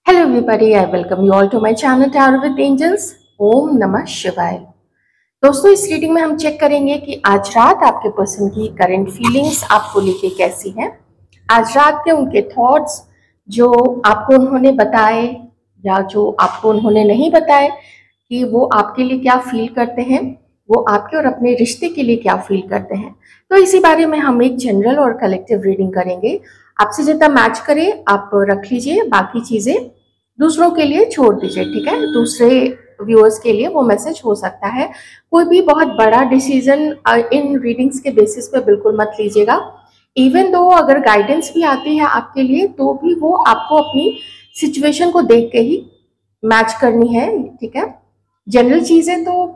Hello everybody, I welcome you all to my channel Tarot with Angels. ओम नमः शिवाय। दोस्तों, इस रीडिंग में हम चेक करेंगे कि आज रात आपके पर्सन की करंट फीलिंग्स आपको लेके कैसी हैं। आज रात के उनके थॉट्स जो आपको उन्होंने बताए या जो आपको उन्होंने नहीं बताए कि वो आपके लिए क्या फील करते हैं, वो आपके और अपने रिश्ते के लिए क्या फील करते हैं। तो इसी बारे में हम एक जनरल और कलेक्टिव रीडिंग करेंगे। आपसे जितना मैच करे आप रख लीजिए, बाकी चीजें दूसरों के लिए छोड़ दीजिए। ठीक है, दूसरे व्यूअर्स के लिए वो मैसेज हो सकता है। कोई भी बहुत बड़ा डिसीजन इन रीडिंग्स के बेसिस पे बिल्कुल मत लीजिएगा। इवन दो अगर गाइडेंस भी आती है आपके लिए तो भी वो आपको अपनी सिचुएशन को देख के ही मैच करनी है। ठीक है, जनरल चीजें तो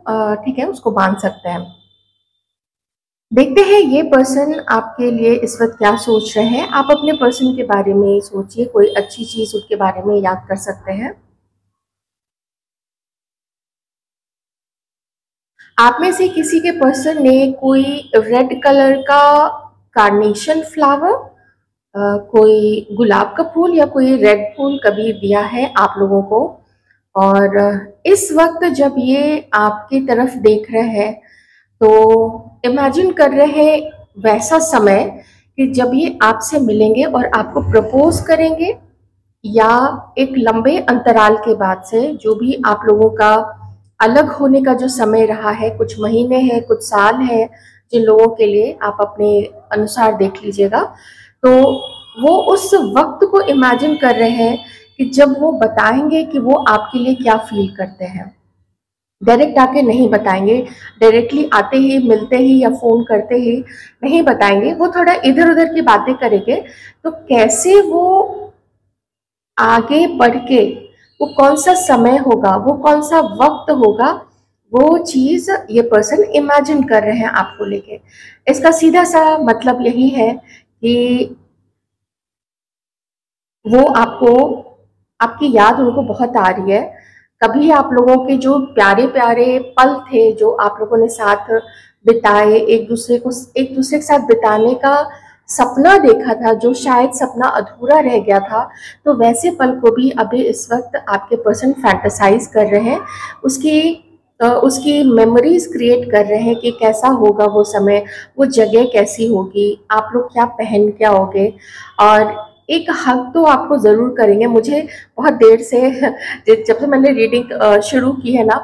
ठीक है, उसको मान सकते हैं। देखते हैं ये पर्सन आपके लिए इस वक्त क्या सोच रहे हैं। आप अपने पर्सन के बारे में सोचिए, कोई अच्छी चीज उनके बारे में याद कर सकते हैं। आप में से किसी के पर्सन ने कोई रेड कलर का कार्नेशन फ्लावर, कोई गुलाब का फूल या कोई रेड फूल कभी दिया है आप लोगों को। और इस वक्त जब ये आपकी तरफ देख रहे हैं तो इमेजिन कर रहे हैं वैसा समय कि जब ये आपसे मिलेंगे और आपको प्रपोज करेंगे, या एक लंबे अंतराल के बाद से जो भी आप लोगों का अलग होने का जो समय रहा है, कुछ महीने हैं, कुछ साल है, जिन लोगों के लिए आप अपने अनुसार देख लीजिएगा, तो वो उस वक्त को इमेजिन कर रहे हैं कि जब वो बताएंगे कि वो आपके लिए क्या फील करते हैं। डायरेक्ट आके नहीं बताएंगे, डायरेक्टली आते ही मिलते ही या फोन करते ही नहीं बताएंगे, वो थोड़ा इधर उधर की बातें करेंगे। तो कैसे वो आगे बढ़ के, वो कौन सा समय होगा, वो कौन सा वक्त होगा, वो चीज ये पर्सन इमेजिन कर रहे हैं आपको लेके। इसका सीधा सा मतलब यही है कि वो आपको, आपकी याद उनको बहुत आ रही है। कभी आप लोगों के जो प्यारे प्यारे पल थे जो आप लोगों ने साथ बिताए, एक दूसरे के साथ बिताने का सपना देखा था, जो शायद सपना अधूरा रह गया था, तो वैसे पल को भी अभी इस वक्त आपके पर्सन फैंटेसाइज कर रहे हैं। उसकी मेमोरीज क्रिएट कर रहे हैं कि कैसा होगा वो समय, वो जगह कैसी होगी, आप लोग क्या पहन के आओगे, और एक हक तो आपको ज़रूर करेंगे। मुझे बहुत देर से जब से मैंने रीडिंग शुरू की है ना,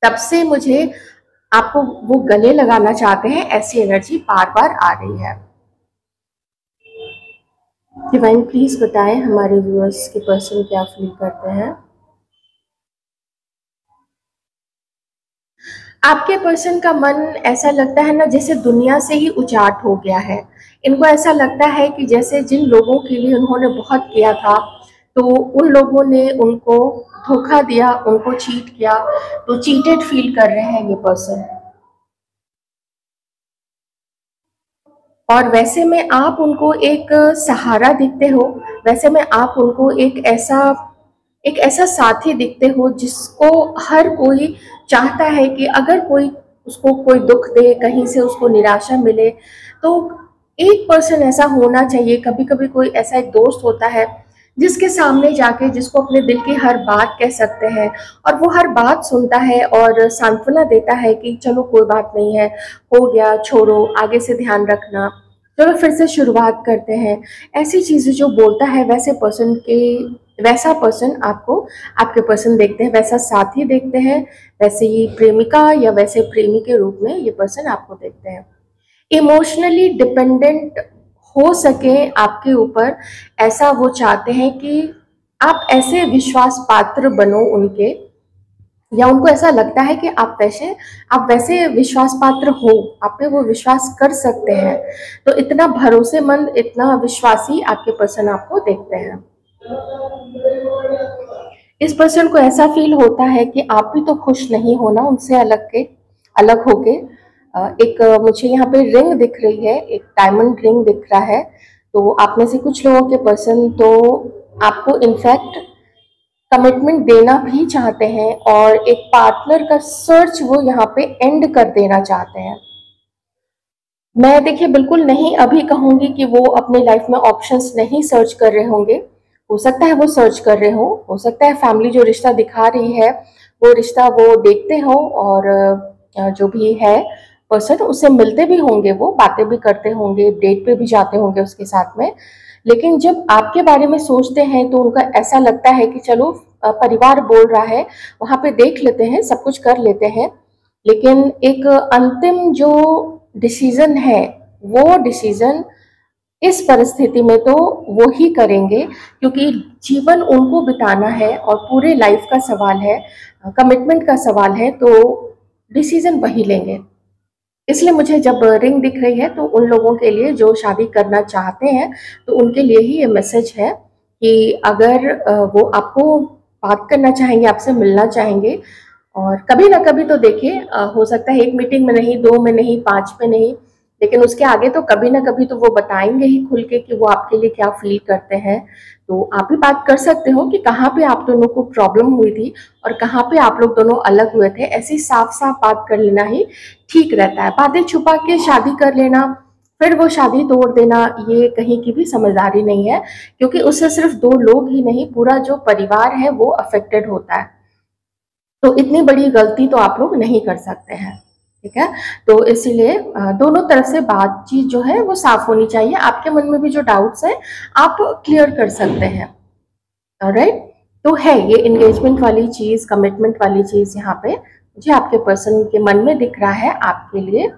तब से मुझे आपको वो गले लगाना चाहते हैं, ऐसी एनर्जी बार बार आ रही है। डिवाइन प्लीज बताएं हमारे व्यूअर्स के पर्सन क्या फील करते हैं। आपके पर्सन का मन ऐसा लगता है ना जैसे दुनिया से ही उचाट हो गया है। इनको ऐसा लगता है कि जैसे जिन लोगों के लिए उन्होंने बहुत किया था, तो उन लोगों ने उनको धोखा दिया, उनको चीट किया, तो चीटेड फील कर रहे हैं ये पर्सन। और वैसे में आप उनको एक सहारा दिखते हो, वैसे में आप उनको एक ऐसा साथी दिखते हो जिसको हर कोई चाहता है कि अगर कोई उसको कोई दुख दे, कहीं से उसको निराशा मिले, तो एक पर्सन ऐसा होना चाहिए। कभी कभी कोई ऐसा एक दोस्त होता है जिसके सामने जाके जिसको अपने दिल की हर बात कह सकते हैं, और वो हर बात सुनता है और सांत्वना देता है कि चलो कोई बात नहीं है, हो गया, छोड़ो, आगे से ध्यान रखना, चलो फिर से शुरुआत करते हैं। ऐसी चीजें जो बोलता है, वैसा पर्सन आपको आपके पर्सन देखते हैं, वैसा साथी देखते हैं, वैसे ही प्रेमिका या वैसे प्रेमी के रूप में ये पर्सन आपको देखते हैं। इमोशनली डिपेंडेंट हो सके आपके ऊपर, ऐसा वो चाहते हैं कि आप ऐसे विश्वास पात्र बनो उनके, या उनको ऐसा लगता है कि आप वैसे विश्वास पात्र हो, आप पे वो विश्वास कर सकते हैं। तो इतना भरोसेमंद, इतना विश्वासी आपके पर्सन आपको देखते हैं। इस पर्सन को ऐसा फील होता है कि आप भी तो खुश नहीं हो ना उनसे अलग होके। मुझे यहाँ पे रिंग दिख रही है, एक डायमंड रिंग दिख रहा है। तो आप में से कुछ लोगों के पर्सन तो आपको इनफैक्ट कमिटमेंट देना भी चाहते हैं, और एक पार्टनर का सर्च वो यहाँ पे एंड कर देना चाहते हैं। मैं देखिए बिल्कुल नहीं अभी कहूंगी कि वो अपने लाइफ में ऑप्शंस नहीं सर्च कर रहे होंगे, हो सकता है वो सर्च कर रहे हो सकता है फैमिली जो रिश्ता दिखा रही है वो रिश्ता वो देखते हो, और जो भी है पर्सन उससे मिलते भी होंगे, वो बातें भी करते होंगे, डेट पे भी जाते होंगे उसके साथ में। लेकिन जब आपके बारे में सोचते हैं तो उनका ऐसा लगता है कि चलो परिवार बोल रहा है, वहां पे देख लेते हैं, सब कुछ कर लेते हैं। लेकिन एक अंतिम जो डिसीजन है, वो डिसीजन इस परिस्थिति में तो वो ही करेंगे, क्योंकि जीवन उनको बिताना है और पूरे लाइफ का सवाल है, कमिटमेंट का सवाल है, तो डिसीजन वही लेंगे। इसलिए मुझे जब रिंग दिख रही है तो उन लोगों के लिए जो शादी करना चाहते हैं, तो उनके लिए ही ये मैसेज है कि अगर वो आपको बात करना चाहेंगे, आपसे मिलना चाहेंगे, और कभी ना कभी तो देखिए हो सकता है एक मीटिंग में नहीं, दो में नहीं, पांच में नहीं, लेकिन उसके आगे तो कभी ना कभी तो वो बताएंगे ही खुल के कि वो आपके लिए क्या फील करते हैं। तो आप भी बात कर सकते हो कि कहाँ पे आप दोनों को प्रॉब्लम हुई थी और कहाँ पे आप लोग दोनों अलग हुए थे। ऐसी साफ साफ बात कर लेना ही ठीक रहता है। बातें छुपा के शादी कर लेना, फिर वो शादी तोड़ देना, ये कहीं की भी समझदारी नहीं है, क्योंकि उससे सिर्फ दो लोग ही नहीं, पूरा जो परिवार है वो अफेक्टेड होता है। तो इतनी बड़ी गलती तो आप लोग नहीं कर सकते हैं, ठीक है। तो इसीलिए दोनों तरफ से बातचीत जो है वो साफ होनी चाहिए। आपके मन में भी जो डाउट्स हैं आप क्लियर कर सकते हैं, ऑलराइट। तो है ये एंगेजमेंट वाली चीज, कमिटमेंट वाली चीज यहाँ पे मुझे आपके पर्सन के मन में दिख रहा है आपके लिए।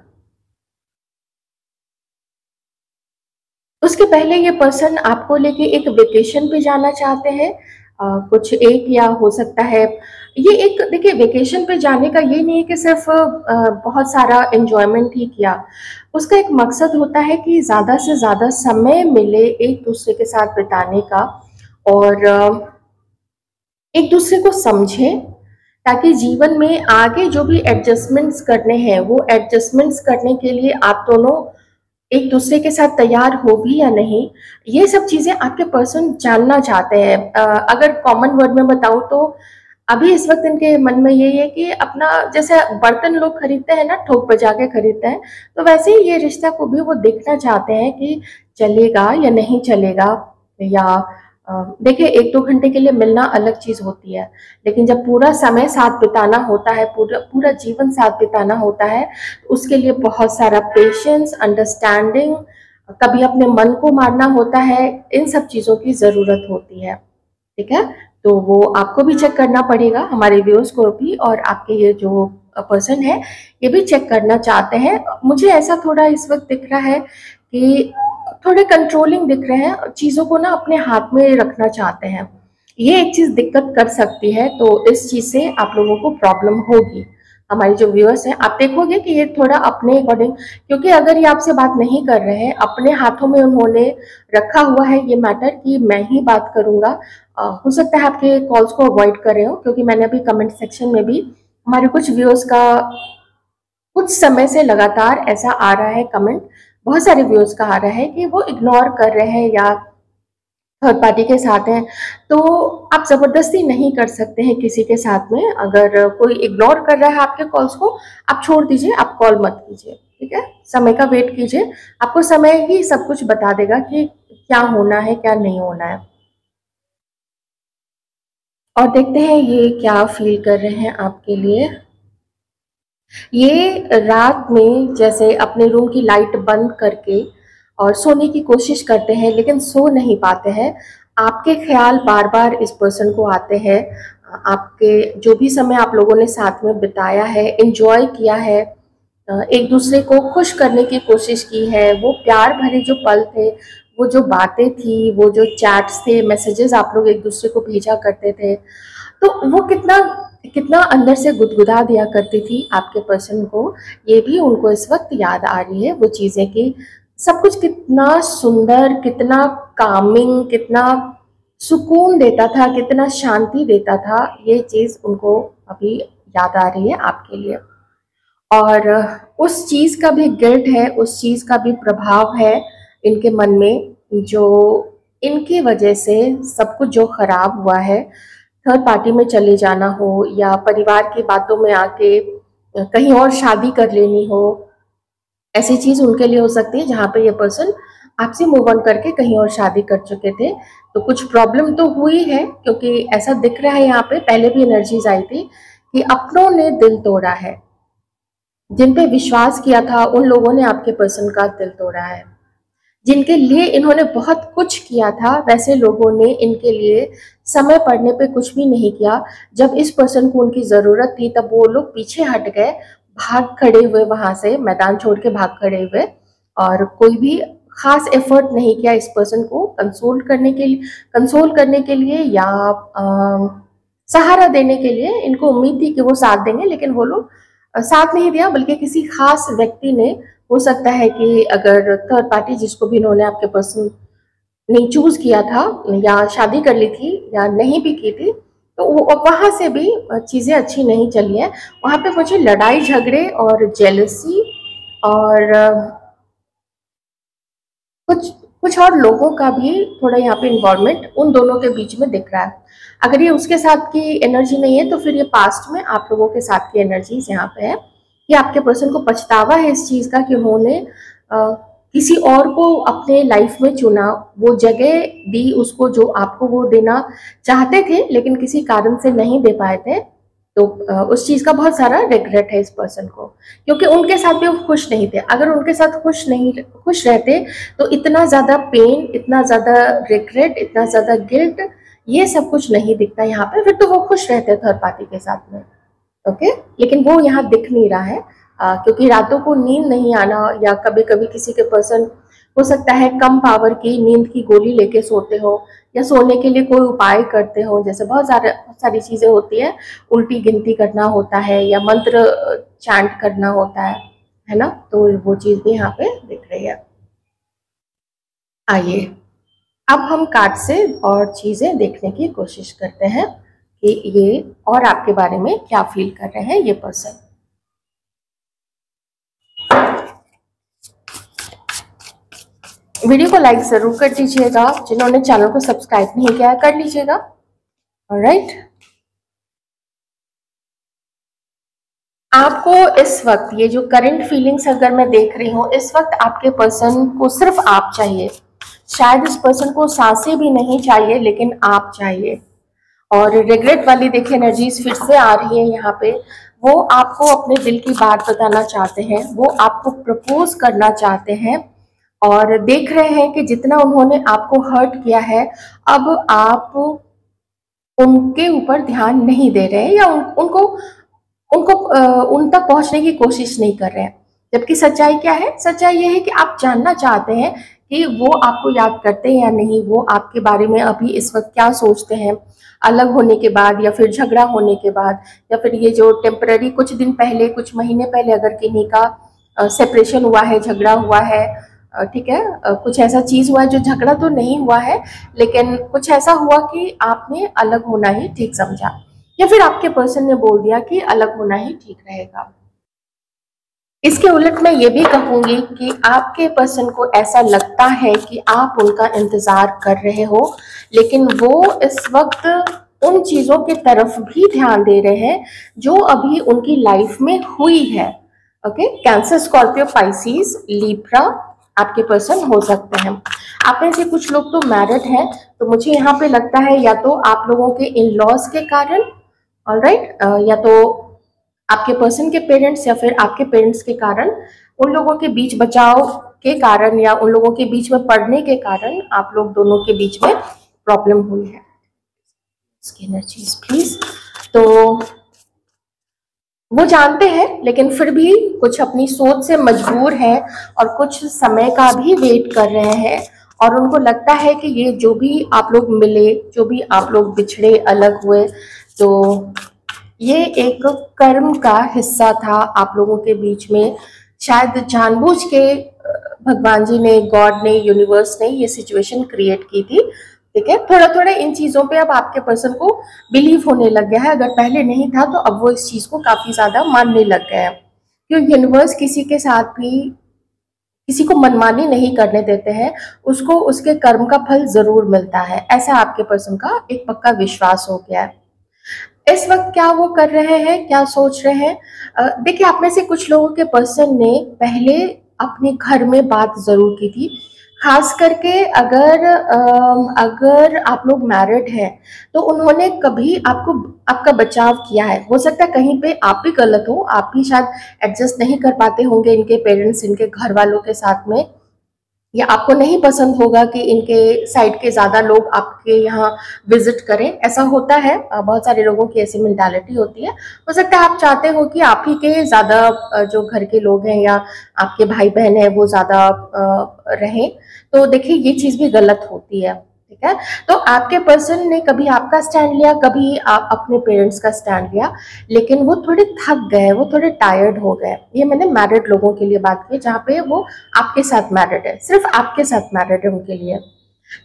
उसके पहले ये पर्सन आपको लेके एक वेकेशन पे जाना चाहते हैं, कुछ एक, या हो सकता है ये एक, देखिए वेकेशन पे जाने का ये नहीं है कि सिर्फ बहुत सारा एंजॉयमेंट ही किया। उसका एक मकसद होता है कि ज़्यादा से ज़्यादा समय मिले एक दूसरे के साथ बिताने का, और एक दूसरे को समझें, ताकि जीवन में आगे जो भी एडजस्टमेंट्स करने हैं वो एडजस्टमेंट्स करने के लिए आप दोनों एक दूसरे के साथ तैयार हो भी या नहीं, ये सब चीजें आपके पर्सन जानना चाहते हैं। अगर कॉमन वर्ड में बताऊं तो अभी इस वक्त इनके मन में यही है कि अपना, जैसे बर्तन लोग खरीदते हैं ना, ठोक बजा के खरीदते हैं, तो वैसे ही ये रिश्ता को भी वो देखना चाहते हैं कि चलेगा या नहीं चलेगा। या देखिए एक दो घंटे के लिए मिलना अलग चीज होती है, लेकिन जब पूरा समय साथ बिताना होता है, पूरा पूरा जीवन साथ बिताना होता है, उसके लिए बहुत सारा पेशेंस, अंडरस्टैंडिंग, कभी अपने मन को मारना होता है, इन सब चीज़ों की ज़रूरत होती है, ठीक है। तो वो आपको भी चेक करना पड़ेगा, हमारे व्यूअर्स को भी, और आपके ये जो पर्सन है ये भी चेक करना चाहते हैं। मुझे ऐसा थोड़ा इस वक्त दिख रहा है कि थोड़े कंट्रोलिंग दिख रहे हैं, चीज़ों को ना अपने हाथ में रखना चाहते हैं। ये एक चीज़ दिक्कत कर सकती है, तो इस चीज़ से आप लोगों को प्रॉब्लम होगी। हमारे जो व्यूअर्स हैं, आप देखोगे कि ये थोड़ा अपने अकॉर्डिंग, क्योंकि अगर ये आपसे बात नहीं कर रहे हैं, अपने हाथों में उन्होंने रखा हुआ है ये मैटर कि मैं ही बात करूंगा, हो सकता है आपके कॉल्स को अवॉइड कर रहे हो, क्योंकि मैंने अभी कमेंट सेक्शन में भी हमारे कुछ व्यूअर्स का कुछ समय से लगातार ऐसा आ रहा है कमेंट, बहुत सारे व्यूअर्स का आ रहा है कि वो इग्नोर कर रहे हैं या थर्ड पार्टी के साथ हैं। तो आप जबरदस्ती नहीं कर सकते हैं किसी के साथ में। अगर कोई इग्नोर कर रहा है आपके कॉल्स को, आप छोड़ दीजिए, आप कॉल मत कीजिए, ठीक है। समय का वेट कीजिए, आपको समय ही सब कुछ बता देगा कि क्या होना है क्या नहीं होना है। और देखते हैं ये क्या फील कर रहे हैं आपके लिए। ये रात में जैसे अपने रूम की लाइट बंद करके और सोने की कोशिश करते हैं, लेकिन सो नहीं पाते हैं। आपके ख्याल बार बार इस पर्सन को आते हैं। आपके जो भी समय आप लोगों ने साथ में बिताया है, एंजॉय किया है, एक दूसरे को खुश करने की कोशिश की है, वो प्यार भरे जो पल थे, वो जो बातें थी, वो जो चैट्स थे, मैसेजेस आप लोग एक दूसरे को भेजा करते थे, तो वो कितना कितना अंदर से गुदगुदा दिया करती थी आपके पर्सन को। ये भी उनको इस वक्त याद आ रही है वो चीज़ें कि सब कुछ कितना सुंदर, कितना कामिंग, कितना सुकून देता था, कितना शांति देता था। ये चीज़ उनको अभी याद आ रही है आपके लिए, और उस चीज़ का भी गिल्ट है, उस चीज़ का भी प्रभाव है इनके मन में, जो इनकी वजह से सब कुछ जो खराब हुआ है, थर्ड पार्टी में चले जाना हो या परिवार की बातों में आके कहीं और शादी कर लेनी हो, ऐसी चीज़ उनके लिए हो सकती है जहाँ पे ये पर्सन आपसे मूव ऑन करके कहीं और शादी कर चुके थे। तो कुछ प्रॉब्लम तो हुई है, क्योंकि ऐसा दिख रहा है यहाँ पे, पहले भी एनर्जीज आई थी कि अपनों ने दिल तोड़ा है। जिन पे विश्वास किया था उन लोगों ने आपके पर्सन का दिल तोड़ा है। जिनके लिए इन्होंने बहुत कुछ किया था, वैसे लोगों ने इनके लिए समय पड़ने पे कुछ भी नहीं किया। जब इस पर्सन को उनकी ज़रूरत थी तब वो लोग पीछे हट गए, भाग खड़े हुए, वहां से मैदान छोड़ के भाग खड़े हुए, और कोई भी खास एफर्ट नहीं किया इस पर्सन को कंसोल करने के लिए या सहारा देने के लिए। इनको उम्मीद थी कि वो साथ देंगे, लेकिन वो लोग साथ नहीं दिया, बल्कि किसी खास व्यक्ति ने, हो सकता है कि अगर थर्ड पार्टी जिसको भी इन्होंने आपके पर्सन ने चूज किया था या शादी कर ली थी या नहीं भी की थी, तो वहां से भी चीजें अच्छी नहीं चली है। वहां पे मुझे लड़ाई झगड़े और जेलसी और कुछ कुछ और लोगों का भी थोड़ा यहाँ पे इन्वॉल्वमेंट उन दोनों के बीच में दिख रहा है। अगर ये उसके साथ की एनर्जी नहीं है तो फिर ये पास्ट में आप लोगों के साथ की एनर्जीज यहाँ पे है कि आपके पर्सन को पछतावा है इस चीज का कि उन्होंने किसी और को अपने लाइफ में चुना, वो जगह दी उसको जो आपको वो देना चाहते थे लेकिन किसी कारण से नहीं दे पाए थे। तो उस चीज का बहुत सारा रिग्रेट है इस पर्सन को, क्योंकि उनके साथ भी वो खुश नहीं थे। अगर उनके साथ खुश रहते तो इतना ज्यादा पेन, इतना ज्यादा रिग्रेट, इतना ज्यादा गिल्ट, ये सब कुछ नहीं दिखता यहाँ पे। फिर तो वो खुश रहते थर्ड पार्टी के साथ में, ओके। लेकिन वो यहाँ दिख नहीं रहा है, क्योंकि रातों को नींद नहीं आना, या कभी कभी किसी के पर्सन हो सकता है कम पावर की नींद की गोली लेके सोते हो, या सोने के लिए कोई उपाय करते हो, जैसे बहुत सारी चीजें होती है, उल्टी गिनती करना होता है या मंत्र चैंट करना होता है ना। तो वो चीज भी यहाँ पे दिख रही है। आइए अब हम कार्ड से और चीजें देखने की कोशिश करते हैं कि ये और आपके बारे में क्या फील कर रहे हैं ये पर्सन। वीडियो को लाइक जरूर कर दीजिएगा, जिन्होंने चैनल को सब्सक्राइब नहीं किया है कर लीजिएगा। ऑलराइट, आपको इस वक्त ये जो करंट फीलिंग्स अगर मैं देख रही हूँ, इस वक्त आपके पर्सन को सिर्फ आप चाहिए। शायद इस पर्सन को सांसें भी नहीं चाहिए, लेकिन आप चाहिए। और रिग्रेट वाली देखिए एनर्जीज फिर से आ रही है यहाँ पे। वो आपको अपने दिल की बात बताना चाहते हैं, वो आपको प्रपोज करना चाहते हैं, और देख रहे हैं कि जितना उन्होंने आपको हर्ट किया है, अब आप उनके ऊपर ध्यान नहीं दे रहे हैं, या उनको उनको उन तक पहुंचने की कोशिश नहीं कर रहे हैं। जबकि सच्चाई क्या है? सच्चाई ये है कि आप जानना चाहते हैं कि वो आपको याद करते हैं या नहीं, वो आपके बारे में अभी इस वक्त क्या सोचते हैं, अलग होने के बाद या फिर झगड़ा होने के बाद, या फिर ये जो टेम्पररी कुछ दिन पहले, कुछ महीने पहले अगर किन्हीं का सेपरेशन हुआ है, झगड़ा हुआ है, ठीक है, कुछ ऐसा चीज हुआ है जो झगड़ा तो नहीं हुआ है, लेकिन कुछ ऐसा हुआ कि आपने अलग होना ही ठीक समझा, या फिर आपके पर्सन ने बोल दिया कि अलग होना ही ठीक रहेगा। इसके उलट मैं ये भी कहूंगी कि आपके पर्सन को ऐसा लगता है कि आप उनका इंतजार कर रहे हो, लेकिन वो इस वक्त उन चीजों की तरफ भी ध्यान दे रहे हैं जो अभी उनकी लाइफ में हुई है। Okay, cancer, Scorpio, Pisces, Libra आपके पर्सन हो सकते हैं। आप में से कुछ लोग तो मैरिड हैं, तो मुझे यहाँ पे लगता है या तो आप लोगों के इन लॉज के कारण, ऑलराइट, या तो आपके पर्सन के पेरेंट्स या फिर आपके पेरेंट्स के कारण, उन लोगों के बीच बचाव के कारण या उन लोगों के बीच में पढ़ने के कारण आप लोग दोनों के बीच में प्रॉब्लम हुई है। इसकी एनर्जीज प्लीज। तो वो जानते हैं, लेकिन फिर भी कुछ अपनी सोच से मजबूर है और कुछ समय का भी वेट कर रहे हैं, और उनको लगता है कि ये जो भी आप लोग मिले, जो भी आप लोग बिछड़े, अलग हुए, तो ये एक कर्म का हिस्सा था आप लोगों के बीच में। शायद जानबूझ के भगवान जी ने, गॉड ने, यूनिवर्स ने ये सिचुएशन क्रिएट की थी। ठीक है, थोड़ा थोड़ा इन चीजों पे अब आपके पर्सन को बिलीव होने लग गया है। अगर पहले नहीं था तो अब वो इस चीज को काफी ज्यादा मानने लग गया है, क्योंकि यूनिवर्स किसी के साथ भी किसी को मनमानी नहीं करने देते हैं, उसको उसके कर्म का फल जरूर मिलता है, ऐसा आपके पर्सन का एक पक्का विश्वास हो गया है। इस वक्त क्या वो कर रहे हैं, क्या सोच रहे हैं? देखिए, आप में से कुछ लोगों के पर्सन ने पहले अपने घर में बात जरूर की थी, खास करके अगर आप लोग मैरिड हैं तो उन्होंने कभी आपको आपका बचाव किया है। हो सकता है कहीं पे आप भी गलत हो, आप भी शायद एडजस्ट नहीं कर पाते होंगे इनके पेरेंट्स, इनके घर वालों के साथ में, या आपको नहीं पसंद होगा कि इनके साइड के ज्यादा लोग आपके यहाँ विजिट करें। ऐसा होता है, बहुत सारे लोगों की ऐसी मेंटालिटी होती है। हो सकता है आप चाहते हो कि आप ही के ज्यादा जो घर के लोग हैं या आपके भाई बहन है वो ज्यादा रहें। तो देखिए ये चीज भी गलत होती है, ठीक है। तो आपके पर्सन ने कभी आपका स्टैंड लिया, कभी आप अपने पेरेंट्स का स्टैंड लिया, लेकिन वो थोड़े थक गए, वो थोड़े टायर्ड हो गए। ये मैंने मैरिड लोगों के लिए बात की, जहाँ पे वो आपके साथ मैरिड है, सिर्फ आपके साथ मैरिड है उनके लिए।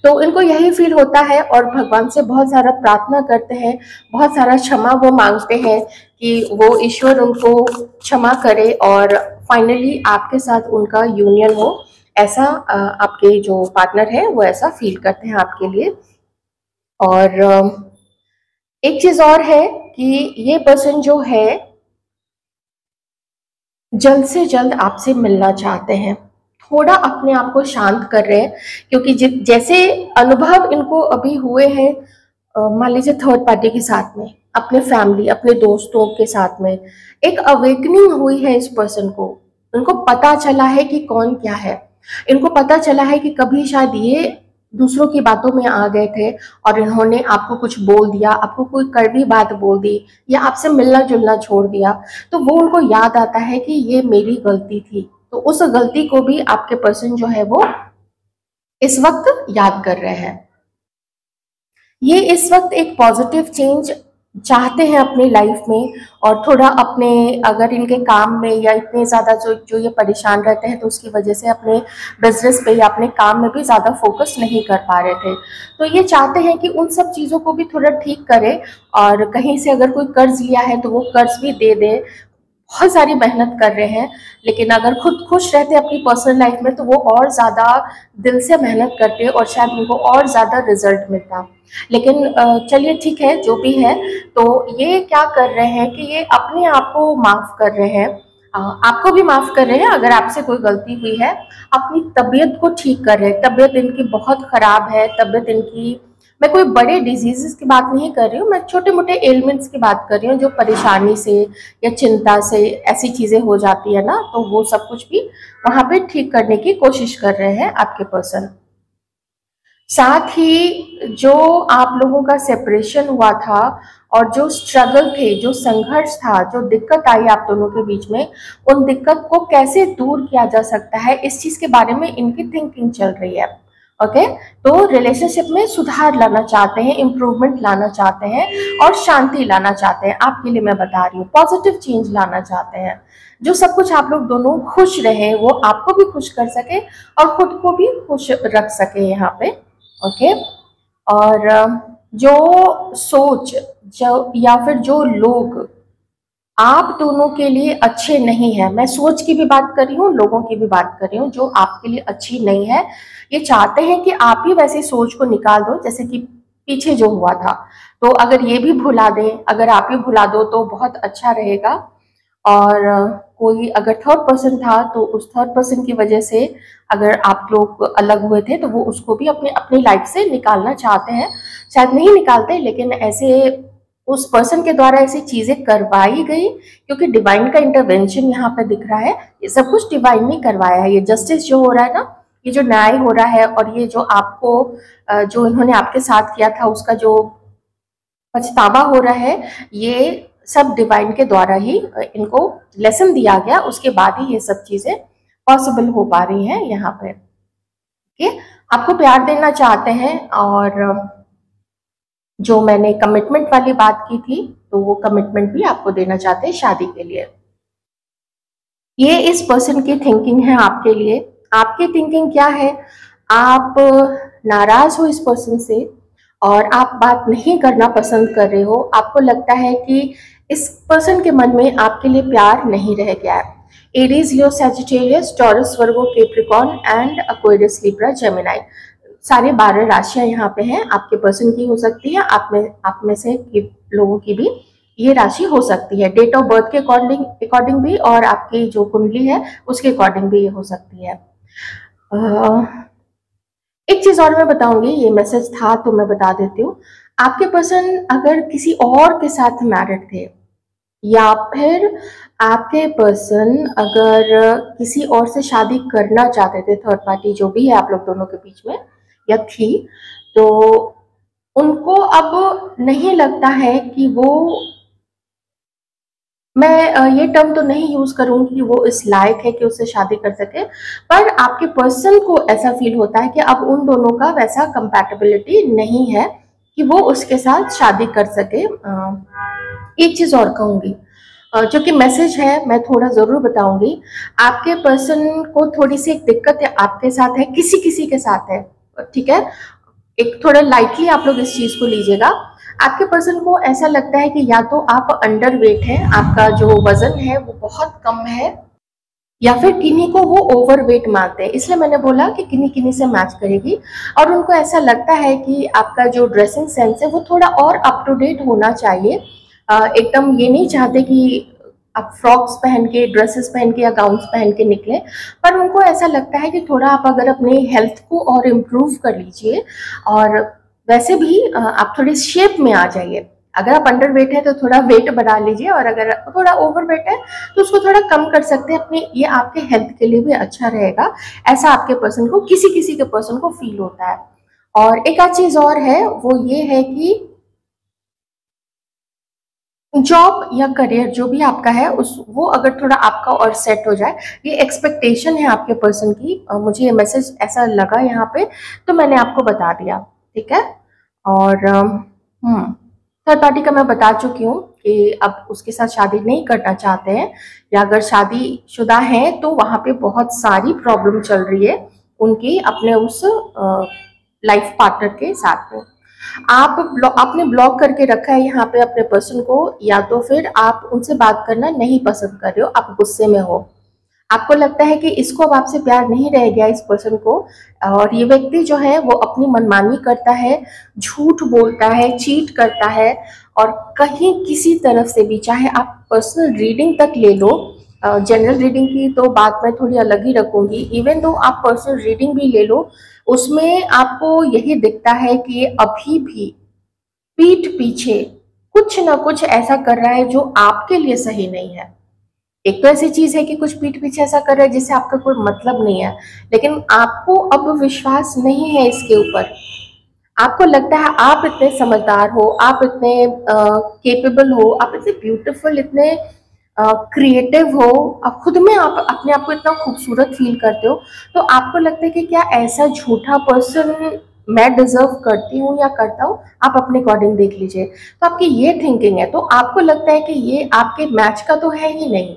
तो इनको यही फील होता है और भगवान से बहुत सारा प्रार्थना करते हैं, बहुत सारा क्षमा वो मांगते हैं कि वो ईश्वर उनको क्षमा करे और फाइनली आपके साथ उनका यूनियन हो। ऐसा आपके जो पार्टनर है वो ऐसा फील करते हैं आपके लिए। और एक चीज और है कि ये पर्सन जो है जल्द से जल्द आपसे मिलना चाहते हैं, थोड़ा अपने आप को शांत कर रहे हैं, क्योंकि जैसे अनुभव इनको अभी हुए हैं, मान लीजिए थर्ड पार्टी के साथ में, अपने फैमिली, अपने दोस्तों के साथ में, एक अवेकनिंग हुई है इस पर्सन को। इनको पता चला है कि कौन क्या है, इनको पता चला है कि कभी शायद ये दूसरों की बातों में आ गए थे और इन्होंने आपको कुछ बोल दिया, आपको कोई कड़वी बात बोल दी या आपसे मिलना जुलना छोड़ दिया। तो वो उनको याद आता है कि ये मेरी गलती थी। तो उस गलती को भी आपके पर्सन जो है वो इस वक्त याद कर रहे हैं। ये इस वक्त एक पॉजिटिव चेंज चाहते हैं अपनी लाइफ में, और थोड़ा अपने, अगर इनके काम में या इतने ज़्यादा जो ये परेशान रहते हैं तो उसकी वजह से अपने बिजनेस पे या अपने काम में भी ज़्यादा फोकस नहीं कर पा रहे थे। तो ये चाहते हैं कि उन सब चीज़ों को भी थोड़ा ठीक करें, और कहीं से अगर कोई कर्ज लिया है तो वो कर्ज भी दे दे। बहुत सारी मेहनत कर रहे हैं, लेकिन अगर खुद खुश रहते अपनी पर्सनल लाइफ में तो वो और ज़्यादा दिल से मेहनत करते और शायद उनको और ज़्यादा रिजल्ट मिलता। लेकिन चलिए ठीक है, जो भी है। तो ये क्या कर रहे हैं कि ये अपने आप को माफ़ कर रहे हैं, आपको भी माफ़ कर रहे हैं अगर आपसे कोई गलती हुई है। अपनी तबीयत को ठीक कर रहे हैं, तबीयत इनकी बहुत ख़राब है, तबीयत इनकी, मैं कोई बड़े डिजीजेस की बात नहीं कर रही हूँ, मैं छोटे मोटे एलिमेंट्स की बात कर रही हूँ, जो परेशानी से या चिंता से ऐसी चीज़ें हो जाती है ना, तो वो सब कुछ भी वहाँ पे ठीक करने की कोशिश कर रहे हैं आपके पर्सन। साथ ही जो आप लोगों का सेपरेशन हुआ था और जो स्ट्रगल थे, जो संघर्ष था, जो दिक्कत आई आप दोनों के बीच में, उन दिक्कत को कैसे दूर किया जा सकता है, इस चीज़ के बारे में इनकी थिंकिंग चल रही है। ओके, तो रिलेशनशिप में सुधार लाना चाहते हैं, इम्प्रूवमेंट लाना चाहते हैं और शांति लाना चाहते हैं। आपके लिए मैं बता रही हूँ, पॉजिटिव चेंज लाना चाहते हैं। जो सब कुछ आप लोग दोनों खुश रहे, वो आपको भी खुश कर सके और खुद को भी खुश रख सके यहाँ पे। ओके, और जो सोच, जो या फिर जो लोग आप दोनों के लिए अच्छे नहीं है, मैं सोच की भी बात कर रही हूँ, लोगों की भी बात कर रही हूँ, जो आपके लिए अच्छी नहीं है, ये चाहते हैं कि आप ही वैसी सोच को निकाल दो जैसे कि पीछे जो हुआ था। तो अगर ये भी भुला दें, अगर आप ही भुला दो तो बहुत अच्छा रहेगा। और कोई अगर थर्ड पर्सन था तो उस थर्ड पर्सन की वजह से अगर आप लोग अलग हुए थे तो वो उसको भी अपने अपनी लाइफ से निकालना चाहते हैं। शायद नहीं निकालते, लेकिन ऐसे उस पर्सन के द्वारा ऐसी चीजें करवाई गई, क्योंकि डिवाइन का इंटरवेंशन यहाँ पे दिख रहा है। ये सब कुछ डिवाइन ने करवाया है। ये जस्टिस जो हो रहा है ना, ये जो न्याय हो रहा है, और ये जो आपको जो इन्होंने आपके साथ किया था उसका जो पछतावा हो रहा है, ये सब डिवाइन के द्वारा ही इनको लेसन दिया गया, उसके बाद ही ये सब चीजें पॉसिबल हो पा रही हैं यहाँ पे। ओके, आपको प्यार देना चाहते हैं, और जो मैंने कमिटमेंट वाली बात की थी तो वो कमिटमेंट भी आपको देना चाहते हैं शादी के लिए। ये इस पर्सन की थिंकिंग है आपके लिए। आपकी थिंकिंग क्या है? आप नाराज हो इस पर्सन से और आप बात नहीं करना पसंद कर रहे हो। आपको लगता है कि इस पर्सन के मन में आपके लिए प्यार नहीं रह गया है। Aries, Leo, Sagittarius, taurus, Virgo, Capricorn and Aquarius, Libra, Gemini, सारे 12 राशियां यहाँ पे हैं। आपके पर्सन की हो सकती है, आप में से लोगों की भी ये राशि हो सकती है। डेट ऑफ बर्थ के अकॉर्डिंग भी, और आपकी जो कुंडली है उसके अकॉर्डिंग भी ये हो सकती है। एक चीज और मैं बताऊंगी, ये मैसेज था तो मैं बता देती हूँ। आपके पर्सन अगर किसी और के साथ मैरिड थे, या फिर आपके पर्सन अगर किसी और से शादी करना चाहते थे, थर्ड पार्टी जो भी है आप लोग दोनों के बीच में या थी, तो उनको अब नहीं लगता है कि वो, मैं ये टर्म तो नहीं यूज करूंगी कि वो इस लायक है कि उससे शादी कर सके, पर आपके पर्सन को ऐसा फील होता है कि अब उन दोनों का वैसा कंपैटिबिलिटी नहीं है कि वो उसके साथ शादी कर सके। एक चीज और कहूंगी, जो कि मैसेज है मैं थोड़ा जरूर बताऊंगी। आपके पर्सन को थोड़ी सी एक दिक्कत है आपके साथ, है किसी किसी के साथ है, ठीक है, एक थोड़ा लाइटली आप लोग इस चीज को लीजिएगा। आपके पर्सन को ऐसा लगता है कि या तो आप अंडर वेट है, आपका जो वजन है वो बहुत कम है, या फिर किन्हीं को वो ओवर वेट मानते हैं, इसलिए मैंने बोला कि किन्हीं किन्हीं से मैच करेगी। और उनको ऐसा लगता है कि आपका जो ड्रेसिंग सेंस है वो थोड़ा और अप टू डेट होना चाहिए। एकदम ये नहीं चाहते कि आप फ्रॉक्स पहन के, ड्रेसेस पहन के या गाउन्स पहन के निकले, पर उनको ऐसा लगता है कि थोड़ा आप अगर अपने हेल्थ को और इम्प्रूव कर लीजिए, और वैसे भी आप थोड़ी शेप में आ जाइए। अगर आप अंडर वेट है तो थोड़ा वेट बढ़ा लीजिए, और अगर थोड़ा ओवर वेट है तो उसको थोड़ा कम कर सकते हैं अपने, ये आपके हेल्थ के लिए भी अच्छा रहेगा। ऐसा आपके पर्सन को, किसी किसी के पर्सन को फील होता है। और एक आध चीज और है, वो ये है कि जॉब या करियर जो भी आपका है उस वो अगर थोड़ा आपका और सेट हो जाए, ये एक्सपेक्टेशन है आपके पर्सन की। मुझे ये मैसेज ऐसा लगा यहाँ पे, तो मैंने आपको बता दिया, ठीक है। और थर्ड पार्टी का मैं बता चुकी हूँ कि अब उसके साथ शादी नहीं करना चाहते हैं, या अगर शादी शुदा है तो वहां पे बहुत सारी प्रॉब्लम चल रही है उनकी अपने उस लाइफ पार्टनर के साथ में। आपने ब्लॉक करके रखा है यहाँ पे अपने पर्सन को, या तो फिर आप उनसे बात करना नहीं पसंद कर रहे हो, आप गुस्से में हो, आपको लगता है कि इसको अब आपसे प्यार नहीं रह गया इस पर्सन को, और ये व्यक्ति जो है वो अपनी मनमानी करता है, झूठ बोलता है, चीट करता है, और कहीं किसी तरफ से भी, चाहे आप पर्सनल रीडिंग तक ले लो, जनरल रीडिंग की तो बात मैं थोड़ी अलग ही रखूंगी, इवन दो आप पर्सनल रीडिंग भी ले लो, उसमें आपको यही दिखता है कि ये अभी भी पीठ पीछे कुछ ना कुछ ऐसा कर रहा है जो आपके लिए सही नहीं है। एक तो ऐसी चीज है कि कुछ पीठ पीछे ऐसा कर रहा है जिससे आपका कोई मतलब नहीं है, लेकिन आपको अब विश्वास नहीं है इसके ऊपर। आपको लगता है आप इतने समझदार हो, आप इतने केपेबल हो, आप इतने ब्यूटीफुल, इतने क्रिएटिव हो, आप खुद में आप अपने आप को इतना खूबसूरत फील करते हो, तो आपको लगता है कि क्या ऐसा झूठा पर्सन मैं डिजर्व करती हूँ या करता हूँ। आप अपने अकॉर्डिंग देख लीजिए, तो आपकी ये थिंकिंग है, तो आपको लगता है कि ये आपके मैच का तो है ही नहीं,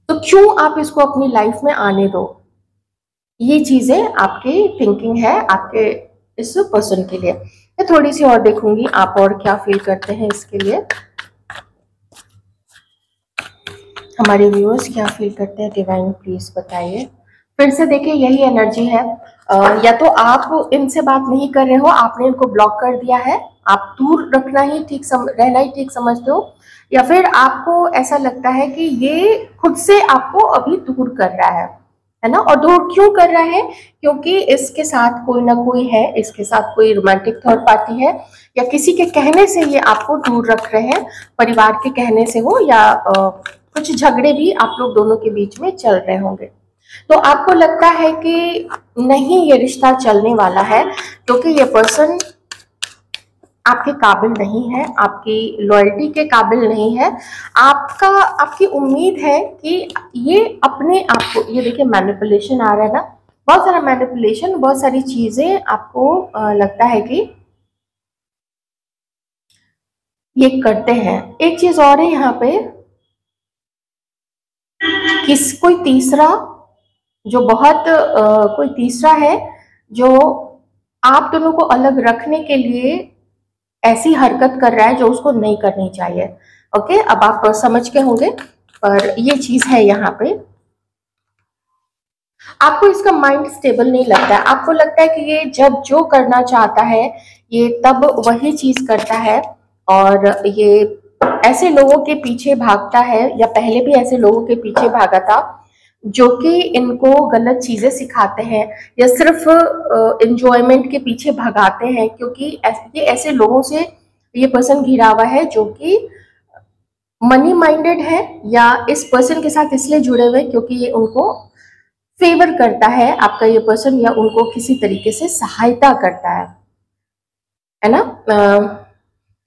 तो क्यों आप इसको अपनी लाइफ में आने दो। ये चीजें आपकी थिंकिंग है आपके इस पर्सन के लिए। मैं थोड़ी सी और देखूंगी आप और क्या फील करते हैं इसके लिए, हमारे व्यूअर्स क्या फील करते हैं, डिवाइन प्लीज बताइए। फिर से देखिए यही एनर्जी है, या तो आप इनसे बात नहीं कर रहे हो, आपने इनको ब्लॉक कर दिया है, आप दूर रखना ही ठीक रहना ही ठीक समझते हो, या फिर आपको ऐसा लगता है कि ये खुद से आपको अभी दूर कर रहा है ना। और दूर क्यों कर रहा है, क्योंकि इसके साथ कोई ना कोई है, इसके साथ कोई रोमांटिक थर्ड पार्टी है, या किसी के कहने से ये आपको दूर रख रहे हैं, परिवार के कहने से हो, या कुछ झगड़े भी आप लोग दोनों के बीच में चल रहे होंगे। तो आपको लगता है कि नहीं ये रिश्ता चलने वाला है, क्योंकि ये पर्सन आपके काबिल नहीं है, आपकी लॉयल्टी के काबिल नहीं है। आपकी उम्मीद है कि ये अपने आप को, ये देखिए मैनिपुलेशन आ रहा है ना, बहुत सारा मैनिपुलेशन, बहुत सारी चीजें आपको लगता है कि ये करते हैं। एक चीज और है यहाँ पे, कोई तीसरा जो बहुत कोई तीसरा है जो आप दोनों को अलग रखने के लिए ऐसी हरकत कर रहा है जो उसको नहीं करनी चाहिए। ओके, अब आप समझ के होंगे, पर ये चीज है यहाँ पे। आपको इसका माइंड स्टेबल नहीं लगता है, आपको लगता है कि ये जब जो करना चाहता है ये तब वही चीज करता है, और ये ऐसे लोगों के पीछे भागता है, या पहले भी ऐसे लोगों के पीछे भागा था। जो कि इनको गलत चीजें सिखाते हैं या सिर्फ एंजॉयमेंट के पीछे भगाते हैं, क्योंकि ये ऐसे लोगों से ये पर्सन घिरा हुआ है जो कि मनी माइंडेड है, या इस पर्सन के साथ इसलिए जुड़े हुए क्योंकि ये उनको फेवर करता है आपका ये पर्सन, या उनको किसी तरीके से सहायता करता है ना।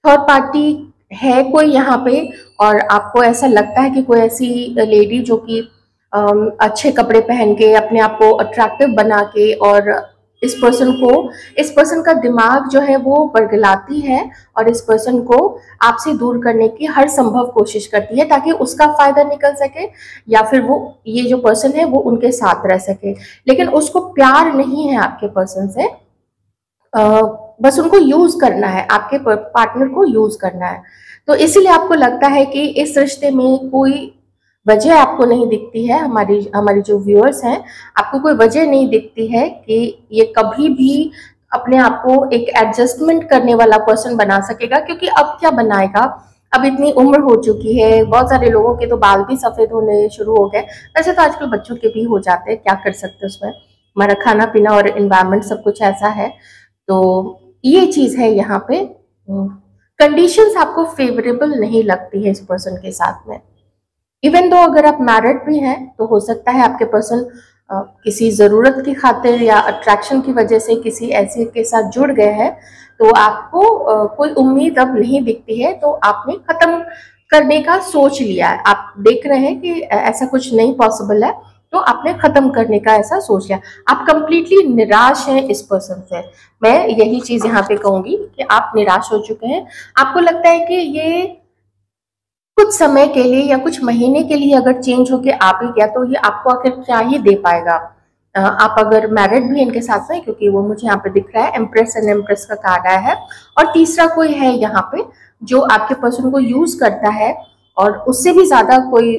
थर्ड पार्टी है कोई यहाँ पे, और आपको ऐसा लगता है कि कोई ऐसी लेडी जो कि अच्छे कपड़े पहन के अपने आप को अट्रैक्टिव बना के, और इस पर्सन का दिमाग जो है वो बरगलाती है, और इस पर्सन को आपसे दूर करने की हर संभव कोशिश करती है ताकि उसका फायदा निकल सके, या फिर वो ये जो पर्सन है वो उनके साथ रह सके। लेकिन उसको प्यार नहीं है आपके पर्सन से, बस उनको यूज करना है, आपके पार्टनर को यूज करना है। तो इसीलिए आपको लगता है कि इस रिश्ते में कोई वजह आपको नहीं दिखती है, हमारी जो व्यूअर्स हैं, आपको कोई वजह नहीं दिखती है कि ये कभी भी अपने आप को एक एडजस्टमेंट करने वाला पर्सन बना सकेगा, क्योंकि अब क्या बनाएगा, अब इतनी उम्र हो चुकी है, बहुत सारे लोगों के तो बाल भी सफेद होने शुरू हो गए। वैसे तो आजकल बच्चों के भी हो जाते हैं, क्या कर सकते हैं उसमें, हमारा खाना पीना और एनवायरनमेंट सब कुछ ऐसा है। तो ये चीज है यहाँ पे, कंडीशंस आपको फेवरेबल नहीं लगती है इस पर्सन के साथ में। इवन दो अगर आप मैरिड भी हैं तो हो सकता है आपके पर्सन किसी ज़रूरत की खातिर या अट्रैक्शन की वजह से किसी ऐसे के साथ जुड़ गए हैं, तो आपको कोई उम्मीद अब नहीं दिखती है, तो आपने ख़त्म करने का सोच लिया है। आप देख रहे हैं कि ऐसा कुछ नहीं पॉसिबल है, तो आपने ख़त्म करने का ऐसा सोच लिया। आप कंप्लीटली निराश हैं इस पर्सन से, मैं यही चीज़ यहाँ पे कहूँगी कि आप निराश हो चुके हैं। आपको लगता है कि ये कुछ समय के लिए या कुछ महीने के लिए अगर चेंज होके आ भी गया तो ये आपको आखिर क्या ही दे पाएगा। आप अगर मैरिड भी इनके साथ में, क्योंकि वो मुझे यहाँ पे दिख रहा है एम्प्रेस एंड एम्प्रेस का कार्ड आया है, और तीसरा कोई है यहाँ पे जो आपके पर्सन को यूज करता है, और उससे भी ज्यादा कोई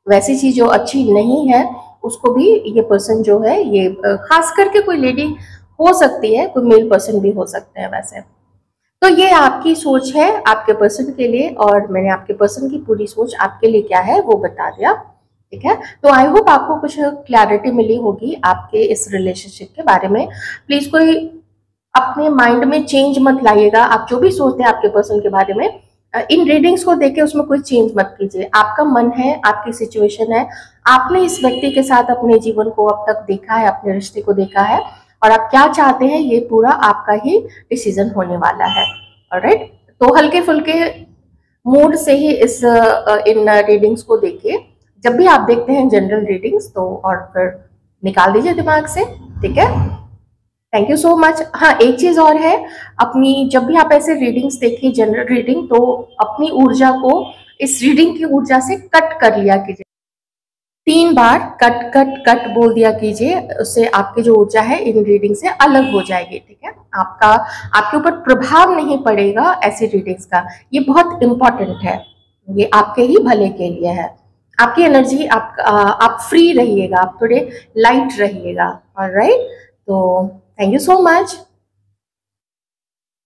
वैसी चीज जो अच्छी नहीं है उसको भी ये पर्सन जो है, ये खास करके कोई लेडी हो सकती है, कोई मेल पर्सन भी हो सकते हैं वैसे। तो ये आपकी सोच है आपके पर्सन के लिए, और मैंने आपके पर्सन की पूरी सोच आपके लिए क्या है वो बता दिया, ठीक है। तो आई होप आपको कुछ क्लैरिटी मिली होगी आपके इस रिलेशनशिप के बारे में। प्लीज कोई अपने माइंड में चेंज मत लाइएगा, आप जो भी सोचते हैं आपके पर्सन के बारे में इन रीडिंग्स को देख के उसमें कोई चेंज मत कीजिए। आपका मन है, आपकी सिचुएशन है, आपने इस व्यक्ति के साथ अपने जीवन को अब तक देखा है, अपने रिश्ते को देखा है, और आप क्या चाहते हैं ये पूरा आपका ही डिसीजन होने वाला है। ऑलराइट, तो हल्के फुल्के मूड से ही इन रीडिंग्स को देखिए। जब भी आप देखते हैं जनरल रीडिंग्स तो, और फिर निकाल दीजिए दिमाग से, ठीक है। Thank you so much. हाँ, एक चीज और है, अपनी जब भी आप ऐसे रीडिंग्स देखिए जनरल रीडिंग, तो अपनी ऊर्जा को इस रीडिंग की ऊर्जा से कट कर लिया कीजिए। 3 बार कट कट कट बोल दिया कीजिए, उससे आपकी जो ऊर्जा है इन रीडिंग से अलग हो जाएगी, ठीक है। आपके ऊपर प्रभाव नहीं पड़ेगा ऐसी रीडिंग्स का। ये बहुत इंपॉर्टेंट है, ये आपके ही भले के लिए है। आपकी एनर्जी, आप फ्री रहिएगा, आप थोड़े लाइट रहिएगा। ऑलराइट, तो थैंक यू सो मच।